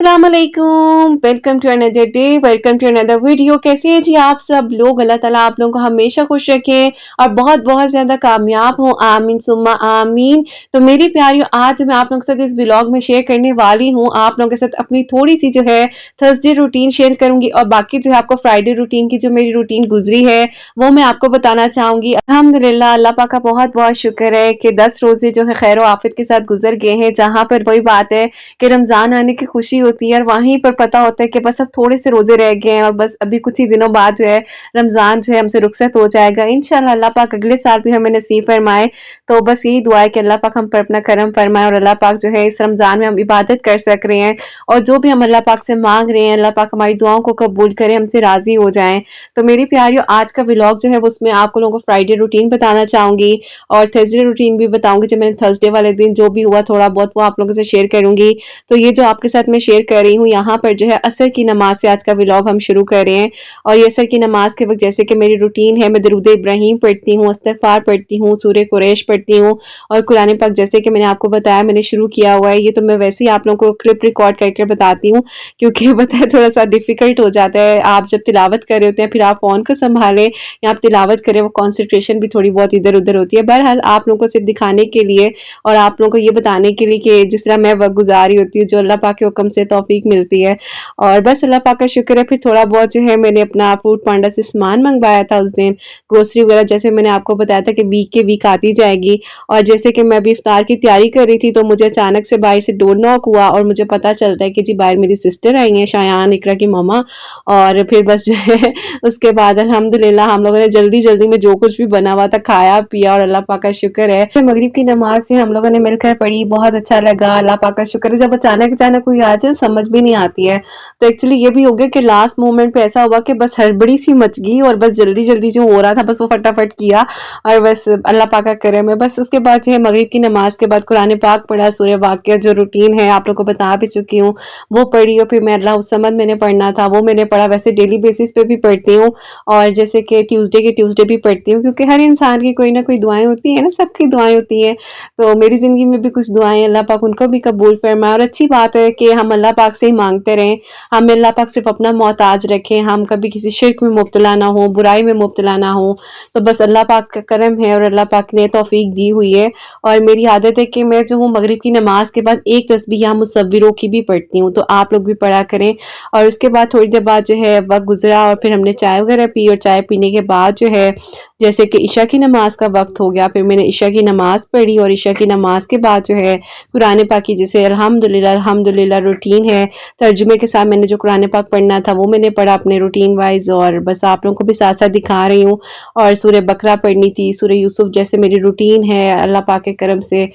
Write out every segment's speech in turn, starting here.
अस्सलामुअलैकुम, welcome to another day, welcome to another video. कैसे हैं जी आप सब लोग? अल्लाह ताला आप लोगों को हमेशा खुश रखें और बहुत-बहुत ज़्यादा कामयाब हों, आमीन सुम्मा आमीन। तो मेरी प्यारियों, आज मैं आप लोगों के साथ इस व्लॉग में शेयर करने वाली हूँ, आप लोगों के साथ अपनी थोड़ी-सी जो है थर्सडे रूटीन शेयर करूँगी और बाकी जो है आपको फ्राइडे रूटीन की जो मेरी रूटीन गुज़री है, वो मैं आपको बताना चाहूँगी। अल्हम्दुलिल्लाह, अल्लाह पाक का बहुत-बहुत शुक्र है कि 10 रोज़े जो है खैर आफियत के साथ गुज़र गए हैं, जहाँ पर वही बात है कि रमज़ान आने की खुशी होती है और वहीं पर पता होता है कि बस अब थोड़े से रोज़े रह गए हैं और बस अभी कुछ ही दिनों बाद जो है रमज़ान जो है हमसे रुखसत हो जाएगा। इंशाअल्लाह अल्लाह पाक अगले साल भी हमें नसीब फरमाए। तो बस यही दुआ है कि अल्लाह पाक हम पर अपना करम फरमाए और अल्लाह पाक जो है इस रमज़ान में हम इबादत कर सक रहे हैं और जो भी हम अल्लाह पाक से माँग रहे हैं, अल्लाह पाक हमारी दुआओं को कबूल करे, हमसे राज़ी हो जाएँ। तो मेरी प्यारियों, आज का व्लॉग जो है वो उसमें आपको लोगों को फ्राइडे रूटीन बताना चाहूँगी और थर्सडे रूटीन भी बताऊँगी। जो मैंने थर्सडे वाले दिन जो भी हुआ थोड़ा बहुत वो आप लोगों से शेयर करूँगी। तो ये जो आपके साथ मैं शेयर कर रही हूँ, यहाँ पर जो है असर की नमाज से आज का व्लॉग हम शुरू कर रहे हैं और ये असर की नमाज के वक्त जैसे कि मेरी रूटीन है, मैं दरूद इब्राहिम पढ़ती हूँ, इस्तिग़फ़ार पढ़ती हूँ, सूरह कुरैश पढ़ती हूँ और कुरान पाक जैसे कि मैंने आपको बताया मैंने शुरू किया हुआ है। ये तो मैं वैसे ही आप लोगों को क्लिप रिकॉर्ड करके बताती हूँ, क्योंकि पता है थोड़ा सा डिफिकल्ट हो जाता है। आप जब तिलावत कर रहे होते हैं फिर आप फ़ोन को संभालें या आप तिलावत करें, वो कंसंट्रेशन भी थोड़ी बहुत इधर-उधर होती है। बहरहाल आप लोगों को सिर्फ दिखाने के लिए और आप लोगों को ये बताने के लिए कि जिस तरह मैं वक़्त गुज़ार रही होती हूँ, जो अल्लाह पाक के हुक्म से तौफ़ीक मिलती है और बस अल्लाह पाक का शुक्र है। फिर थोड़ा बहुत जो है मैंने अपना फूड पांडा से सामान मँगवाया था उस दिन, ग्रोसरी वग़ैरह जैसे मैंने आपको बताया था कि वीक के वीक आती जाएगी और जैसे कि मैं अभी इफ्तार की तैयारी कर रही थी, तो मुझे अचानक से बाहर से डोर नॉक हुआ और मुझे पता चलता है कि जी बाहर मेरी सिस्टर आई हैं, शायान इकरा की मम्मा। और फिर बस जो है उसके बाद अल्हम्दुलिल्लाह हम लोगों ने जल्दी-जल्दी में जो कुछ भी बना हुआ था खाया पिया और अल्लाह पाक का शुक्र है। फिर मगरिब की नमाज़ से हम लोगों ने मिलकर पढ़ी, बहुत अच्छा लगा, अल्लाह पाक का शुक्र है। जब अचानक-अचानक कोई आ जाए समझ भी नहीं आती है। तो एक्चुअली ये भी हो गया कि लास्ट मोमेंट पे ऐसा हुआ कि बस हड़बड़ी-सी मच गई और बस जल्दी-जल्दी जो हो रहा था बस वो फटाफट किया और बस अल्लाह पाक का करम है। बस उसके बाद जो है मगरिब की नमाज़ के बाद कुरान पाक पढ़ा, सूरह वाक़िया जो रूटीन है आप लोगों को बता भी चुकी हूँ, वो पढ़ी और फिर मैं अल्लाह समद मैंने पढ़ना था, वो मैंने पढ़ा। वैसे डेली बेसिस पे भी पढ़ती हूँ और जैसे कि ट्यूसडे के ट्यूसडे भी पढ़ती हूँ, क्योंकि हर इंसान की कोई ना कोई दुआएँ होती हैं ना, सबकी दुआएँ होती हैं। तो मेरी ज़िंदगी में भी कुछ दुआएँ अल्लाह पाक उनको भी कबूल फरमाए और अच्छी बात है कि हम अल्लाह पाक से ही माँगते रहें। हमें अल्लाह पाक सिर्फ़ अपना मोहताज रखें, हम कभी किसी शिर्क में मुब्तला ना हों, बुराई में मुब्तला ना हों। तो बस अल्लाह पाक का करम है और अल्लाह पाक ने तौफ़ीक दी हुई है और मेरी आदत है कि मैं जो हूँ मगरिब की नमाज़ के बाद एक तस्बीह या मुसव्विरों की भी पढ़ती हूँ, तो आप लोग भी पढ़ा करें। और उसके बाद थोड़ी देर बाद जो है वक़्त गुज़रा और फिर हमने चाय वग़ैरह पी और चाय पीने के बाद जो है जैसे कि इशा की नमाज़ का वक़्त हो गया, फिर मैंने इशा की नमाज़ पढ़ी और इशा की नमाज़ के बाद जो है कुरान पाक की जैसे अल्हम्दुलिल्लाह अल्हम्दुलिल्लाह रूटीन है, तर्जुमे के साथ मैंने जो कुरान पाक पढ़ना था वो मैंने पढ़ा अपने रूटीन वाइज़ और बस आप लोगों को भी साथ-साथ दिखा रही हूँ। और सूरह बकरा पढ़नी थी, सूरह यूसुफ जैसे मेरी रूटीन है अल्लाह पाक के करम से।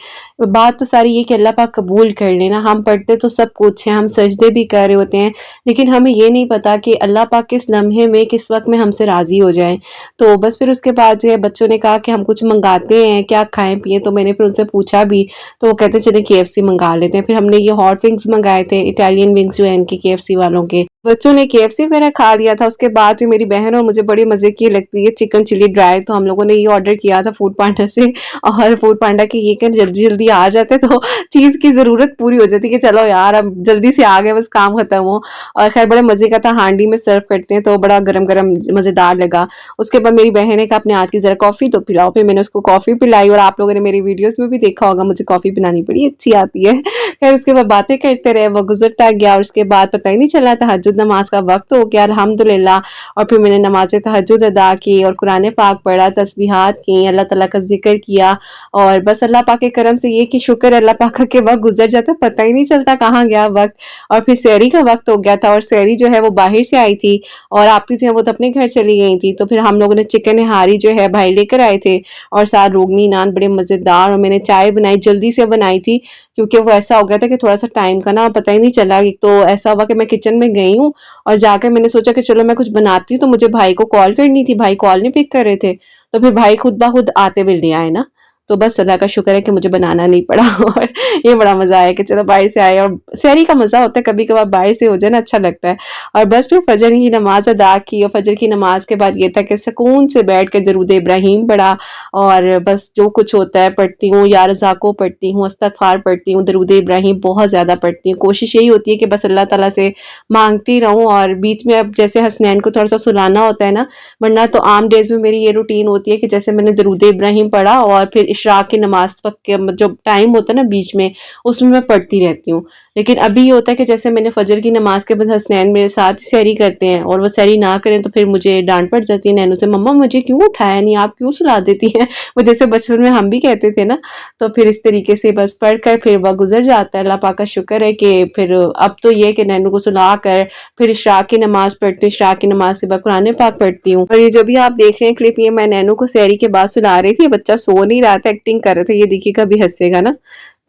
बात तो सारी ये कि अल्लाह पाक कबूल कर ले ना, हम पढ़ते तो सब कुछ है, हम सजदे भी कर रहे होते हैं, लेकिन हमें ये नहीं पता कि अल्लाह पाक किस लम्हे में, किस वक़्त में हमसे राज़ी हो जाएँ। तो बस फिर उसके बाद जो है बच्चों ने कहा कि हम कुछ मँगाते हैं, क्या खाएँ-पिएँ? तो मैंने फिर उनसे पूछा भी, तो वो कहते हैं चलिए केएफसी मँगा लेते हैं। फिर हमने ये हॉट विंग्स मँगाए थे, इटालियन विंग्स जो हैं इनके केएफसी वालों के। बच्चों ने केएफसी वगैरह खा लिया था, उसके बाद जो मेरी बहन और मुझे बड़ी मज़े की लगती है चिकन चिली ड्राई, तो हम लोगों ने ये ऑर्डर किया था फूड पांडा से और फूड पांडा के ये कि जल्दी-जल्दी आ जाते तो चीज़ की ज़रूरत पूरी हो जाती कि चलो यार अब जल्दी से आ गए बस काम खत्म हो। और ख़ैर बड़े मज़े का था, हांडी में सर्व करते हैं तो बड़ा गरम-गरम मज़ेदार लगा। उसके बाद मेरी बहन ने कहा अपने हाथ की ज़रा कॉफ़ी तो पिलाओ, फिर मैंने उसको कॉफ़ी पिलाई और आप लोगों ने मेरी वीडियोज़ में भी देखा होगा मुझे कॉफ़ी बनानी बड़ी अच्छी आती है। ख़ैर उसके बाद बातें करते रहे, वो गुज़रता गया और उसके बाद पता ही नहीं चला तहज्जुद नमाज़ का वक़्त हो गया अल्हम्दुलिल्लाह। और फिर मैंने नमाज़ तहज्जुद अदा की और कुरान पाक पढ़ा, तस्बीहात की, अल्लाह ताला का ज़िक्र किया और बस अल्लाह पाक के करम से ये कि शुक्र अल्लाह पाक का कि वक़्त गुज़र जाता है, पता ही नहीं चलता कहाँ गया वक़्त। और फिर सहरी का वक़्त हो गया था और सहरी जो है वो बाहर से आई थी और आपी जो है वो तो अपने घर चली गई थी। तो फिर हम लोगों ने चिकन निहारी जो है भाई लेकर आए थे और साथ रोगनी नान बड़े मज़ेदार और मैंने चाय बनाई, जल्दी से बनाई थी क्योंकि वो ऐसा हो गया था कि थोड़ा-सा टाइम का ना पता ही नहीं चला। एक तो ऐसा हुआ कि मैं किचन में गई हूँ और जाकर मैंने सोचा कि चलो मैं कुछ बनाती हूँ, तो मुझे भाई को कॉल करनी थी, भाई कॉल नहीं पिक कर रहे थे। तो फिर भाई खुद ब खुद आते मिलने आए ना। तो बस अल्लाह का शुक्र है कि मुझे बनाना नहीं पड़ा और ये बड़ा मज़ा आया कि चलो बाहर से आए और सहरी का मज़ा होता है, कभी-कभार बाहर से हो जाए ना अच्छा लगता है। और बस फिर फजर की नमाज़ अदा की और फजर की नमाज़ के बाद ये था कि सुकून से बैठ के दरूद इब्राहीम पढ़ा और बस जो कुछ होता है पढ़ती हूँ, या रज़ा को पढ़ती हूँ, इस्तग़फ़ार पढ़ती हूँ, दरूद इब्राहीम बहुत ज़्यादा पढ़ती हूँ। कोशिश यही होती है कि बस अल्लाह ताला से माँगती रहूँ और बीच में अब जैसे हसनैन को थोड़ा-सा सुलाना होता है ना, वरना तो आम डेज़ में मेरी ये रूटीन होती है कि जैसे मैंने दरूद इब्राहीम पढ़ा और फिर इशराक की नमाज़ वक़्त के जो टाइम होता है ना बीच में, उसमें मैं पढ़ती रहती हूँ। लेकिन अभी ये होता है कि जैसे मैंने फजर की नमाज़ के बाद हसनैन मेरे साथ सहरी करते हैं और वो सहरी ना करें तो फिर मुझे डाँट पड़ जाती है नैनू से, "मम्मा मुझे क्यों उठाया नहीं? आप क्यों सुला देती हैं?" वो जैसे बचपन में हम भी कहते थे ना, तो फिर इस तरीके से बस पढ़कर फिर वक़्त गुज़र जाता है। अल्लाह पाक का शुक्र है कि फिर अब तो ये है कि नैनू को सुलाकर फिर इशराक की नमाज़ पढ़ती हूँ, इशराक की नमाज़ के बाद कुरान पाक पढ़ती हूँ। और ये जो भी आप देख रहे हैं क्लिप, ये मैं नैनू को सहरी के बाद सुला रही थी, बच्चा सो नहीं रहा था, एक्टिंग कर रहा था, ये देखिएगा अभी हँसेगा ना।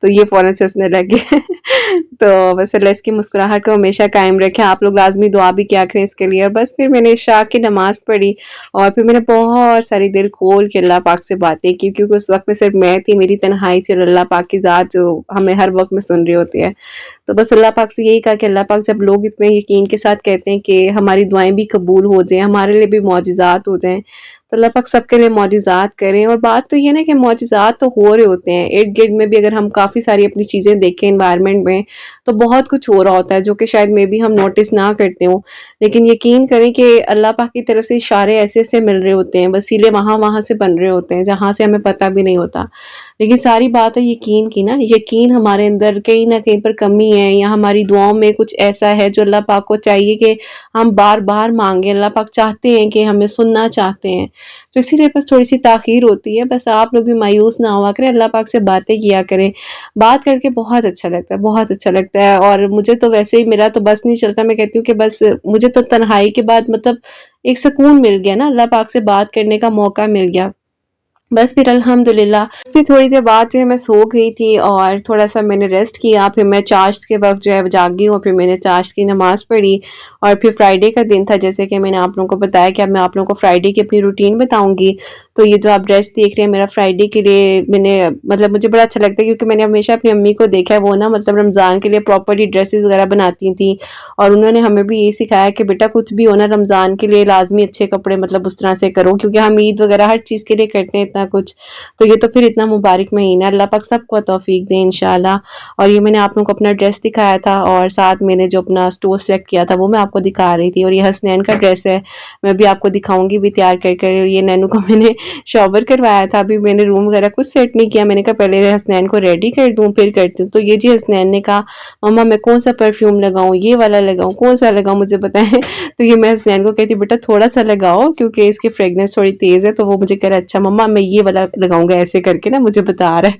तो ये फ़ौरन से हँसने लग गए। तो बस अल्लाह इसकी मुस्कुराहट को हमेशा कायम रखे। आप लोग लाज़मी दुआ भी किया करें इसके लिए। और बस फिर मैंने इशा की नमाज़ पढ़ी और फिर मैंने बहुत सारी दिल खोल के अल्लाह पाक से बातें की, क्योंकि उस वक़्त में सिर्फ़ मैं थी, मेरी तन्हाई थी और अल्लाह पाक की ज़ात जो हमें हर वक़्त में सुन रही होती है। तो बस अल्लाह पाक से यही कहा कि अल्लाह पाक, जब लोग इतने यकीन के साथ कहते हैं कि हमारी दुआएँ भी कबूल हो जाएँ, हमारे लिए भी मौजिज़ात हो जाएँ, तो अल्लाह पाक सबके लिए मौजिज़ात करें। और बात तो ये है ना कि मौजिज़ात तो हो रहे होते हैं, इर्द-गिर्द में भी अगर हम काफ़ी सारी अपनी चीज़ें देखें एनवायरनमेंट में, तो बहुत कुछ हो रहा होता है जो कि शायद मे बी हम नोटिस ना करते हों। लेकिन यकीन करें कि अल्लाह पाक की तरफ से इशारे ऐसे-ऐसे मिल रहे होते हैं, वसीले वहाँ-वहाँ से बन रहे होते हैं, जहाँ से हमें पता भी नहीं होता। लेकिन सारी बात है यकीन की ना, यकीन हमारे अंदर कहीं न कहीं पर कमी है, या हमारी दुआओं में कुछ ऐसा है जो अल्लाह पाक को चाहिए कि हम बार-बार माँगे। अल्लाह पाक चाहते हैं कि हमें सुनना चाहते हैं। तो इसीलिए बस थोड़ी-सी ताख़ीर होती है। बस आप लोग भी मायूस ना हुआ करें, अल्लाह पाक से बातें किया करें। बात करके बहुत अच्छा लगता है, बहुत अच्छा लगता है। और मुझे तो वैसे ही मेरा तो बस नहीं चलता, मैं कहती हूँ कि बस मुझे तो तन्हाई के बाद मतलब एक सुकून मिल गया ना, अल्लाह पाक से बात करने का मौका मिल गया। बस फिर अल्हम्दुलिल्लाह फिर थोड़ी देर बाद जो है मैं सो गई थी और थोड़ा-सा मैंने रेस्ट किया, फिर मैं चाश्त के वक़्त जो है जागी और फिर मैंने चाश्त की नमाज़ पढ़ी। और फिर फ्राइडे का दिन था, जैसे कि मैंने आप लोगों को बताया कि अब मैं आप लोगों को फ्राइडे की अपनी रूटीन बताऊँगी। तो ये जो आप ड्रेस देख रहे हैं मेरा फ्राइडे के लिए, मैंने मतलब मुझे बड़ा अच्छा लगता है, क्योंकि मैंने हमेशा अपनी अम्मी को देखा है, वो ना मतलब रमज़ान के लिए प्रॉपर्ली ड्रेसेस वग़ैरह बनाती थी। और उन्होंने हमें भी यही सिखाया कि बेटा कुछ भी हो ना, रमज़ान के लिए लाज़मी अच्छे कपड़े मतलब उस तरह से करो, क्योंकि हम ईद वग़ैरह हर चीज़ के लिए करते हैं इतना कुछ। तो ये तो फिर इतना मुबारक महीना है, अल्लाह पाक सबको तौफ़ीक दे इंशाअल्लाह। और ये मैंने आप लोगों को अपना ड्रेस दिखाया था और साथ मैंने जो अपना स्टोर सेलेक्ट किया था वो मैं आपको दिखा रही थी। और ये हसनैन का ड्रेस है, मैं भी आपको दिखाऊँगी भी तैयार कर कर। ये नैनू को मैंने शॉवर करवाया था, अभी मैंने रूम वगैरह कुछ सेट नहीं किया, मैंने कहा पहले हसनैन को रेडी कर दूँ फिर करती हूँ। तो ये जी हसनैन ने कहा, मम्मा मैं कौन-सा परफ्यूम लगाऊँ, ये वाला लगाऊँ, कौन-सा लगाऊँ मुझे बताएँ? तो ये मैं हसनैन को कहती बेटा थोड़ा-सा लगाओ, क्योंकि इसकी फ्रेग्रेंस थोड़ी तेज़ है। तो वो मुझे कह रहा है अच्छा मम्मा मैं ये वाला लगाऊँगा, ऐसे करके ना मुझे बता रहा है।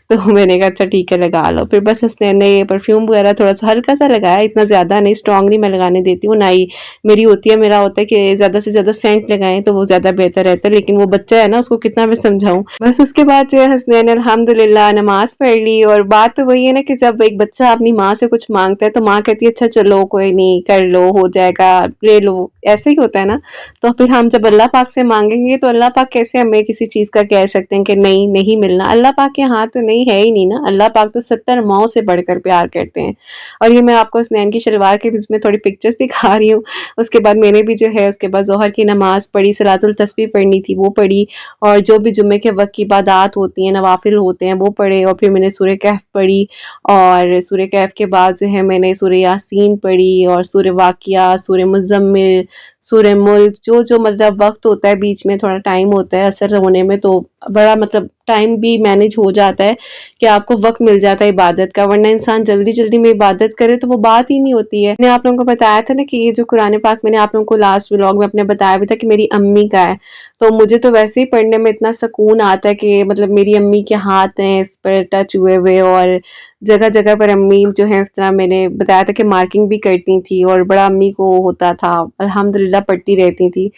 तो मैंने कहा अच्छा ठीक है लगा लो। फिर बस हसनैन ने ये परफ्यूम वगैरह थोड़ा-सा हल्का-सा लगाया, इतना ज़्यादा नहीं, स्ट्रॉन्ग नहीं मैं लगाने देती हूँ, ना ही मेरी होती है। मेरा होता है कि ज़्यादा से ज़्यादा सेंट लगाएँ तो वो ज़्यादा बेहतर रहता है, लेकिन वो बच्चा है ना, उसको कितना मैं समझाऊँ। बस उसके बाद जो है हसनैन ने अल्हम्दुलिल्लाह नमाज़ पढ़ ली। और बात तो वही है ना कि जब एक बच्चा अपनी माँ से कुछ माँगता है तो माँ कहती है अच्छा चलो कोई नहीं, कर लो, हो जाएगा, ले लो, ऐसे ही होता है ना। तो फिर हम जब अल्लाह पाक से माँगेंगे तो अल्लाह पाक कैसे हमें किसी चीज़ का कह सकते हैं कि नहीं, नहीं मिलना। अल्लाह पाक के हाथ तो नहीं है ही नहीं ना, अल्लाह पाक तो 70 माँओं से बढ़कर प्यार करते हैं। और ये मैं आपको हसनैन की शलवार के बीच में थोड़ी पिक्चर्स दिखा रही हूँ। उसके बाद मैंने भी जो है उसके बाद ज़ोहर की नमाज़ पढ़ी, सलातुल तस्बीह पढ़नी थी वो पढ़ी, और जो भी जुम्मे के वक़्त की इबादत होती हैं, नवाफ़िल होते हैं वो पढ़े। और फिर मैंने सूरह कहफ़ पढ़ी और सूरह कहफ़ के बाद जो है मैंने सूरह यासीन पढ़ी और सूरह वाक़िया, सूरह मुज़म्मिल, सूरह मुल्क, जो मतलब वक़्त होता है बीच में थोड़ा टाइम होता है असर होने में, तो बड़ा मतलब टाइम भी मैनेज हो जाता है कि आपको वक़्त मिल जाता है इबादत का, वरना इंसान जल्दी-जल्दी में इबादत करे तो वो बात ही नहीं होती है। मैंने आप लोगों को बताया था ना कि ये जो कुरान पाक मैंने आप लोगों को लास्ट व्लॉग में अपने बताया भी था कि मेरी अम्मी का है। तो मुझे तो वैसे ही पढ़ने में इतना सुकून आता है कि मतलब मेरी अम्मी के हाथ हैं इस पर टच हुए हुए, और जगह-जगह पर अम्मी जो है इस तरह मैंने बताया था कि मार्किंग भी करती थी और बड़ा अम्मी को होता था, अल्हम्दुलिल्लाह पढ़ती रहती थी।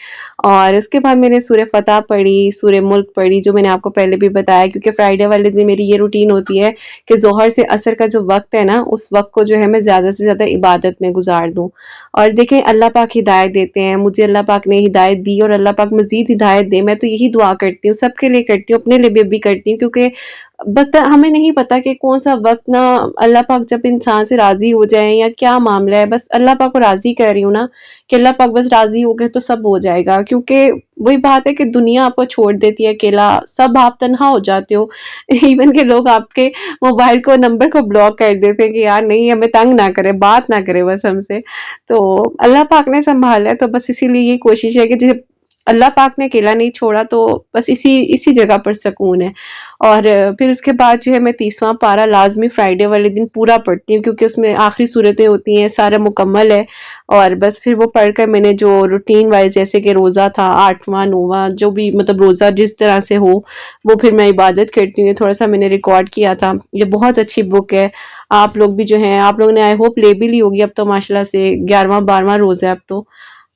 और उसके बाद मैंने सूरह फ़तह पढ़ी, सूरह मुल्क पढ़ी, जो मैंने आपको पहले भी बताया, क्योंकि फ्राइडे वाले दिन मेरी ये रूटीन होती है कि ज़ोहर से असर का जो वक़्त है ना, उस वक़्त को जो है मैं ज़्यादा से ज़्यादा इबादत में गुज़ार दूँ। और देखें, अल्लाह पाक हिदायत देते हैं, मुझे अल्लाह पाक ने हिदायत दी और अल्लाह पाक मज़ीद हिदायत दे। मैं तो यही दुआ करती हूँ, सबके लिए करती हूँ, अपने लिए भी करती हूँ, क्योंकि बता हमें नहीं पता कि कौन-सा वक़्त ना अल्लाह पाक जब इंसान से राज़ी हो जाए या क्या मामला है। बस अल्लाह पाक को राज़ी कर रही हूँ ना, कि अल्लाह पाक बस राज़ी हो गए तो सब हो जाएगा। क्योंकि वही बात है कि दुनिया आपको छोड़ देती है अकेला, सब आप तन्हा हो जाते हो। इवन के लोग आपके मोबाइल को नंबर को ब्लॉक कर देते हैं कि यार नहीं, हमें तंग ना करे, बात ना करे बस हमसे। तो अल्लाह पाक ने सँभाला है, तो बस इसीलिए ये कोशिश है कि जब अल्लाह पाक ने अकेला नहीं छोड़ा, तो बस इसी इसी जगह पर सुकून है। और फिर उसके बाद जो है मैं 30वां पारा लाज़मी फ्राइडे वाले दिन पूरा पढ़ती हूँ, क्योंकि उसमें आखिरी सूरतें होती हैं, सारा मुकम्मल है। और बस फिर वो पढ़कर मैंने जो रूटीन वाइज़, जैसे कि रोज़ा था 8वां 9वां, जो भी मतलब रोज़ा जिस तरह से हो, वो फिर मैं इबादत करती हूँ। ये थोड़ा-सा मैंने रिकॉर्ड किया था। ये बहुत अच्छी बुक है। आप लोग भी जो हैं, आप लोगों ने आई होप ले भी ली होगी अब तो माशाल्लाह से, 11वां 12वां रोज़ा है अब तो।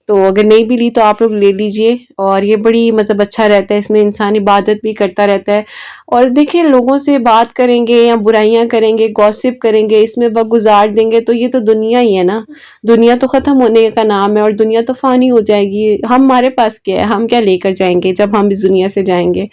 तो अगर नहीं भी ली तो आप लोग ले लीजिए, और ये बड़ी मतलब अच्छा रहता है, इसमें इंसान इबादत भी करता रहता है। और देखिए, लोगों से बात करेंगे या बुराइयाँ करेंगे, गॉसिप करेंगे, इसमें वक़्त गुज़ार देंगे, तो ये तो दुनिया ही है ना। दुनिया तो ख़त्म होने का नाम है और दुनिया तो फ़ानी हो जाएगी। हमारे पास क्या है? हम क्या लेकर जाएँगे जब हम इस दुनिया से जाएँगे?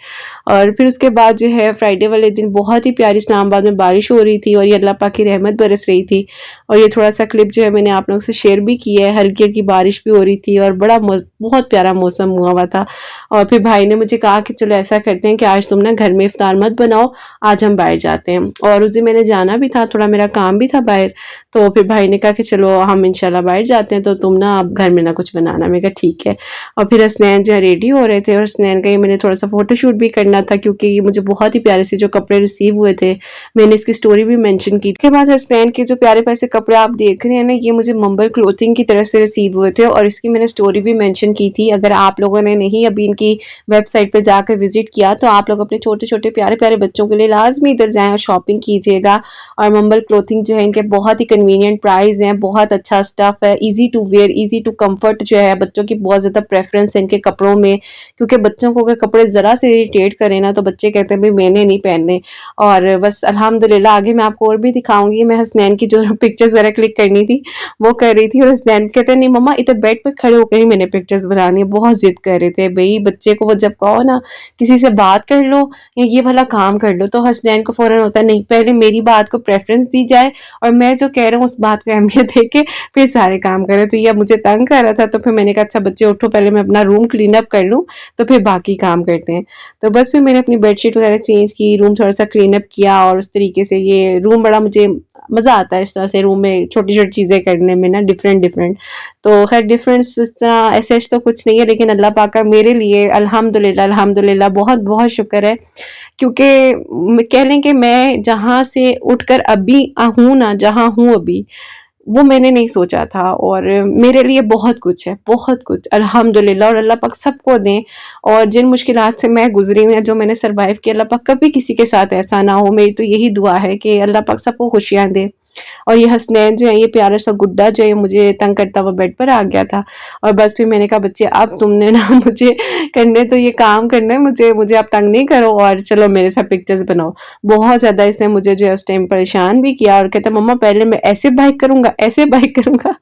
और फिर उसके बाद जो है फ्राइडे वाले दिन बहुत ही प्यारी इस्लामाबाद में बारिश हो रही थी और ये अल्लाह पाक की रहमत बरस रही थी। और ये थोड़ा-सा क्लिप जो है मैंने आप लोगों से शेयर भी किया है। हल्की-हल्की बारिश भी हो रही थी और बड़ा बहुत प्यारा मौसम हुआ हुआ था। और फिर भाई ने मुझे कहा कि चलो ऐसा करते हैं कि आज तुम ना घर में इफ्तार मत बनाओ, आज हम बाहर जाते हैं। और उस दिन मैंने जाना भी था, थोड़ा मेरा काम भी था बाहर। तो फिर भाई ने कहा कि चलो हम इंशाल्लाह बाहर जाते हैं, तो तुम ना अब घर में ना कुछ बनाना। मैंने कहा ठीक है। और फिर हसनैन जो है रेडी हो रहे थे, और हसनैन का ये मैंने थोड़ा-सा फ़ोटोशूट भी करना था, क्योंकि ये मुझे बहुत ही प्यारे से जो कपड़े रिसीव हुए थे, मैंने इसकी स्टोरी भी मेंशन की। इसके बाद हसनैन के जो प्यारे-प्यारे से कपड़े आप देख रहे हैं ना, ये मुझे मंबल क्लोथिंग की तरफ से रिसीव हुए थे और इसकी मैंने स्टोरी भी मेंशन की थी। अगर आप लोगों ने नहीं अभी इनकी वेबसाइट पे जाकर विज़िट किया, तो आप लोग अपने छोटे-छोटे प्यारे-प्यारे बच्चों के लिए लाज़मी इधर जाएँ और शॉपिंग कीजिएगा। और मंबल क्लोथिंग जो है, इनके बहुत ही कन्वीनिएंट प्राइस हैं, बहुत अच्छा स्टफ़ है, easy to wear, easy to comfort जो है, बच्चों की बहुत ज़्यादा प्रेफ़रेंस है इनके कपड़ों में, क्योंकि बच्चों को अगर कपड़े ज़रा से इरिटेट करें ना, तो बच्चे कहते हैं भई मैंने नहीं पहनने। और बस अल्हम्दुलिल्लाह आगे मैं आपको और भी दिखाऊँगी। मैं हसनैन की जो पिक्चर्स वगैरह क्लिक करनी थी, वो कर रही थी, और हसनैन कहते हैं नहीं मम्मा, इधर बेड पे खड़े होकर ही मैंने पिक्चर्स बनानी है। बहुत ज़िद कर रहे थे भई, बच्चे को वो जब कहो ना किसी से बात कर लो या ये वाला काम कर लो, तो हसनैन को फ़ौरन होता है नहीं, पहले मेरी बात को प्रेफ़रेंस दी जाए और मैं जो कह रहा हूँ उस बात को अहमियत दे के फिर सारे काम करें। तो ये अब मुझे तंग कर रहा था, तो फिर मैंने कहा अच्छा बच्चे उठो, पहले मैं अपना रूम क्लीन अप कर लूँ, तो फिर बाकी काम करते हैं। तो बस फिर मैंने अपनी बेडशीट वगैरह चेंज की, रूम थोड़ा-सा क्लीन अप किया, और उस तरीके से ये रूम बड़ा मुझे मज़ा आता है इस तरह से रूम में छोटी-छोटी चीज़ें करने में ना, डिफरेंट-डिफरेंट। तो खैर डिफरेंस इस तरह ऐसे तो कुछ नहीं है, लेकिन अल्लाह पाक का मेरे लिए अल्हम्दुलिल्लाह अल्हम्दुलिल्लाह बहुत-बहुत शुक्र है, क्योंकि कह लें कि मैं जहाँ से उठकर अभी हूँ ना, जहाँ हूँ अभी, वो मैंने नहीं सोचा था, और मेरे लिए बहुत कुछ है, बहुत कुछ अल्हम्दुलिल्लाह, और अल्लाह पाक सबको दें। और जिन मुश्किलात से मैं गुज़री हूँ या जो मैंने सर्वाइव किया, अल्लाह पाक कभी किसी के साथ ऐसा ना हो। मेरी तो यही दुआ है कि अल्लाह पाक सबको खुशियाँ दे। और ये हसनैन जो है, ये प्यारा सा गुड्डा जो है, मुझे तंग करता हुआ बेड पर आ गया था। और बस फिर मैंने कहा बच्चे अब तुमने ना मुझे करने तो ये काम करना है, मुझे मुझे आप तंग नहीं करो और चलो मेरे साथ पिक्चर्स बनाओ। बहुत ज़्यादा इसने मुझे जो है उस टाइम परेशान भी किया, और कहता मम्मा पहले मैं ऐसे बाइक करूँगा, ऐसे बाइक करूँगा।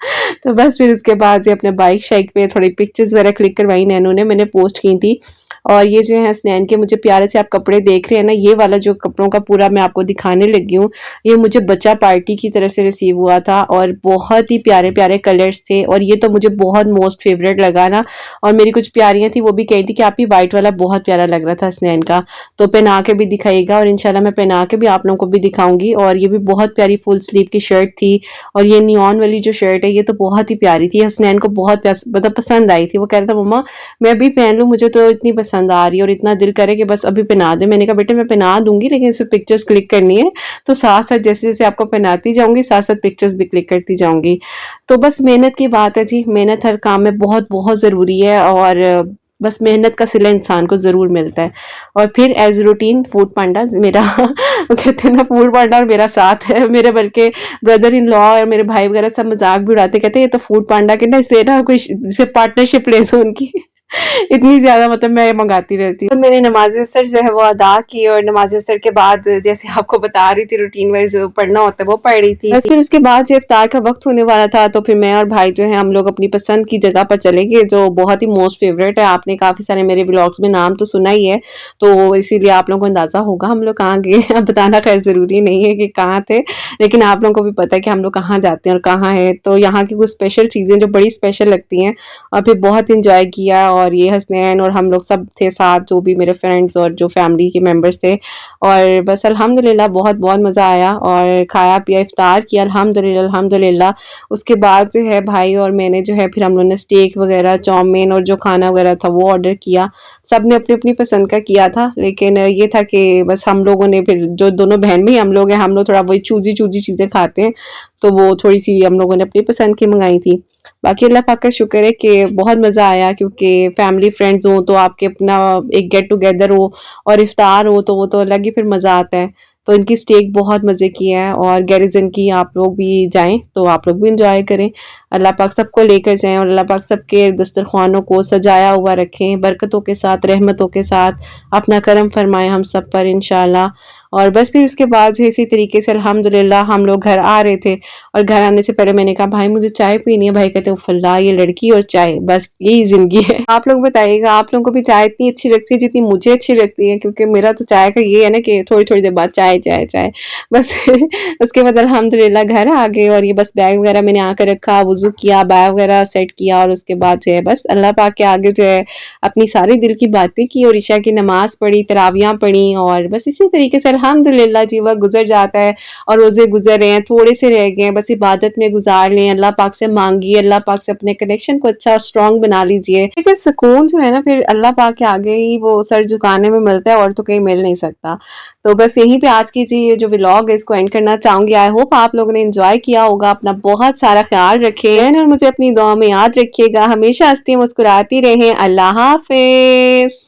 तो बस फिर उसके बाद जो अपने बाइक शाइक पे थोड़ी पिक्चर्स वगैरह क्लिक करवाई नैनू ने, मैंने पोस्ट की थी। और ये जो है हसनैन के मुझे प्यारे से आप कपड़े देख रहे हैं ना, ये वाला जो कपड़ों का पूरा मैं आपको दिखाने लगी हूँ, ये मुझे बच्चा पार्टी की तरफ से रिसीव हुआ था, और बहुत ही प्यारे-प्यारे कलर्स थे, और ये तो मुझे बहुत मोस्ट फेवरेट लगा ना। और मेरी कुछ प्यारियाँ थी, वो भी कह रही थी कि आप ही व्हाइट वाला बहुत प्यारा लग रहा था हसनैन का, तो पहना के भी दिखाइएगा, और इंशाल्लाह मैं पहना के भी आप लोगों को भी दिखाऊंगी। और ये भी बहुत प्यारी फुल स्लीव की शर्ट थी, और ये नियॉन वाली जो शर्ट है, ये तो बहुत ही प्यारी थी, हसनैन को बहुत मतलब पसंद आई थी। वो कह रहा था मम्मा मैं अभी पहन लूँ, मुझे तो इतनी पसंद आ रही है और इतना दिल करे कि बस अभी पहना दे। मैंने कहा बेटे मैं पहना दूंगी, लेकिन इसमें पिक्चर्स क्लिक करनी है, तो साथ-साथ जैसे-जैसे आपको पहनाती जाऊँगी, साथ-साथ पिक्चर्स भी क्लिक करती जाऊँगी। तो बस मेहनत की बात है जी, मेहनत हर काम में बहुत-बहुत ज़रूरी है, और बस मेहनत का सिला इंसान को ज़रूर मिलता है। और फिर एज़ रूटीन फूड पांडा मेरा वो कहते हैं ना, फूड पांडा और मेरा साथ है। मेरे बल्कि ब्रदर इन लॉ और मेरे भाई वगैरह सब मज़ाक भी उड़ाते, कहते हैं ये तो फूड पांडा के ना, इससे ना कोई इससे पार्टनरशिप ले लो उनकी। इतनी ज़्यादा मतलब मैं मँगाती रहती हूँ। तो मैंने नमाज़ असर जो है वो अदा की और नमाज़ असर के बाद जैसे आपको बता रही थी रूटीन वाइज़ पढ़ना होता है वो पढ़ रही थी। बस फिर उसके बाद जब इफ्तार का वक़्त होने वाला था तो फिर मैं और भाई जो है हम लोग अपनी पसंद की जगह पर चले गए जो बहुत ही मोस्ट फ़ेवरेट है। आपने काफ़ी सारे मेरे व्लॉग्स में नाम तो सुना ही है, तो इसीलिए आप लोगों को अंदाज़ा होगा हम लोग कहाँ गए। अब बताना ख़ैर ज़रूरी नहीं है कि कहाँ थे, लेकिन आप लोगों को भी पता है कि हम लोग कहाँ जाते हैं और कहाँ हैं। तो यहाँ की कुछ स्पेशल चीज़ें जो बड़ी स्पेशल लगती हैं और फिर बहुत एंजॉय किया और ये हसनैन और हम लोग सब थे साथ जो भी मेरे फ्रेंड्स और जो फैमिली के मेंबर्स थे और बस अल्हम्दुलिल्लाह बहुत बहुत मज़ा आया और खाया पिया इफ्तार किया अल्हम्दुलिल्लाह अल्हम्दुलिल्लाह। उसके बाद जो है भाई और मैंने जो है फिर हम लोगों ने स्टेक वगैरह चाउमीन और जो खाना वगैरह था वो ऑर्डर किया। सब ने अपनी अपनी पसंद का किया था, लेकिन ये था कि बस हम लोगों ने फिर जो दोनों बहन भाई हम लोग हैं हम लोग थोड़ा वही चूजी चूजी चीज़ें खाते हैं, तो वो थोड़ी सी हम लोगों ने अपनी पसंद की मंगाई थी। बाकी अल्लाह पाक का शुक्र है कि बहुत मज़ा आया क्योंकि फैमिली फ्रेंड्स हों तो आपके अपना एक गेट टुगेदर हो और इफ्तार हो तो वो तो अलग ही फिर मज़ा आता है। तो इनकी स्टेक बहुत मज़े की है और गैरिज़न की आप लोग भी जाएँ तो आप लोग भी एन्जॉय करें। अल्लाह पाक सबको लेकर जाएँ और अल्लाह पाक सबके दस्तरख़्वानों को सजाया हुआ रखें, बरकतों के साथ, रहमतों के साथ, अपना करम फरमाएँ हम सब पर इंशाअल्लाह। और बस फिर उसके बाद जो है इसी तरीके से अल्हम्दुलिल्लाह हम लोग घर आ रहे थे और घर आने से पहले मैंने कहा भाई मुझे चाय पीनी है, भाई कहते उफ़्फ़ल्लाह ये लड़की और चाय बस यही ज़िंदगी है। आप लोग बताइएगा आप लोगों को भी चाय इतनी अच्छी लगती है जितनी मुझे अच्छी लगती है? क्योंकि मेरा तो चाय का ये है ना कि थोड़ी-थोड़ी देर बाद चाय, चाय, चाय बस उसके बाद अल्हम्दुलिल्लाह घर आ गए और ये बस बैग वगैरह मैंने आकर रखा, वज़ू किया, बैग वगैरह सेट किया और उसके बाद जो है बस अल्लाह पाक के आगे जो है अपनी सारी दिल की बातें की और इशा की नमाज़ पढ़ी, तरावियाँ पढ़ी और बस इसी तरीके से अल्हम्दुलिल्लाह जी वक़्त गुज़र जाता है और रोज़े गुज़र रहे हैं, थोड़े से रह गए हैं, बस इबादत में गुज़ार लें, अल्लाह पाक से माँगिए, अल्लाह पाक से अपने कनेक्शन को अच्छा स्ट्रॉन्ग बना लीजिए। देखिए सुकून जो है ना फिर अल्लाह पाक के आगे ही वो सर झुकाने में मिलता है और तो कहीं मिल नहीं सकता। तो बस यहीं पे आज की जी ये जो व्लॉग है इसको एंड करना चाहूँगी। आई होप आप लोगों ने एन्जॉय किया होगा। अपना बहुत सारा ख़्याल रखें और मुझे अपनी दुआ में याद रखिएगा। हमेशा हँसती मुस्कुराती रहें। अल्लाह हाफ़िज़।